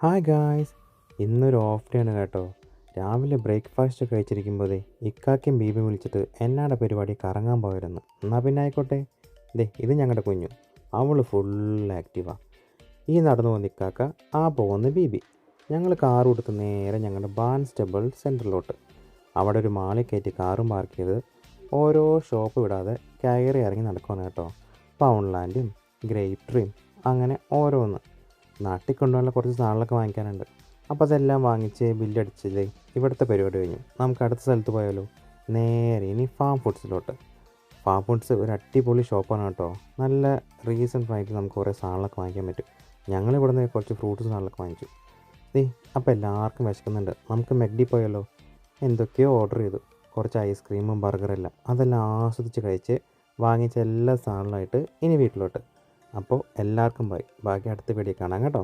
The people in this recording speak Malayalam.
ഹായ് ഗായ്സ്, ഇന്നൊരു ഓഫ് ഡേ ആണ് കേട്ടോ. രാവിലെ ബ്രേക്ക്ഫാസ്റ്റ് കഴിച്ചിരിക്കുമ്പോഴേ ഇക്കാക്കും ബീബിയും വിളിച്ചിട്ട് എന്നാടെ പരിപാടി കറങ്ങാൻ പോയിരുന്നു. എന്നാൽ പിന്നെ ആയിക്കോട്ടെ. ഇത് ഞങ്ങളുടെ കുഞ്ഞു, അവൾ ഫുൾ ആക്റ്റീവാണ്. ഈ നടന്നു പോകുന്ന ഇക്കാക്ക, ആ പോകുന്ന ബീബി. ഞങ്ങൾ കാർ കൊടുത്ത് നേരെ ഞങ്ങളുടെ ബാൻസ്റ്റബിൾ സെൻറ്ററിലോട്ട്. അവിടെ ഒരു മാളിൽ കയറ്റി കാറും പാർക്ക് ചെയ്ത് ഓരോ ഷോപ്പ് വിടാതെ കയറി ഇറങ്ങി നടക്കുകയാണ് കേട്ടോ. പൗൺലാൻഡും ഗ്രേപ്പ് ട്രീയും അങ്ങനെ ഓരോന്ന്. നാട്ടിൽ കൊണ്ടുപോകാനുള്ള കുറച്ച് സാധനങ്ങളൊക്കെ വാങ്ങിക്കാനുണ്ട്. അപ്പോൾ അതെല്ലാം വാങ്ങിച്ച് ബില്ലടിച്ചില്ലേ, ഇവിടുത്തെ പരിപാടി കഴിഞ്ഞു. നമുക്ക് അടുത്ത സ്ഥലത്ത് പോയാലോ? നേരെ ഇനി ഫാം ഫുഡ്സിലോട്ട്. ഫാം ഫുഡ്സ് ഒരു അടിപൊളി ഷോപ്പാണ് കേട്ടോ. നല്ല റീസണബിൾ ആയിട്ട് നമുക്ക് കുറേ സാധനങ്ങളൊക്കെ വാങ്ങിക്കാൻ പറ്റും. ഞങ്ങൾ ഇവിടെ നിന്ന് കുറച്ച് ഫ്രൂട്ട്സ് സാധനങ്ങളൊക്കെ വാങ്ങിച്ചു. അപ്പോൾ എല്ലാവർക്കും വിശക്കുന്നുണ്ട്. നമുക്ക് മെഗ്ഡി പോയാലോ? എന്തൊക്കെയോ ഓർഡർ ചെയ്തു. കുറച്ച് ഐസ്ക്രീമും ബർഗറെല്ലാം അതെല്ലാം ആസ്വദിച്ച് കഴിച്ച് വാങ്ങിച്ച എല്ലാ സാധനങ്ങളായിട്ട് ഇനി വീട്ടിലോട്ട്. അപ്പോൾ എല്ലാവർക്കും ബൈ. ബാക്കി അടുത്ത വീഡിയോ കാണാം കേട്ടോ.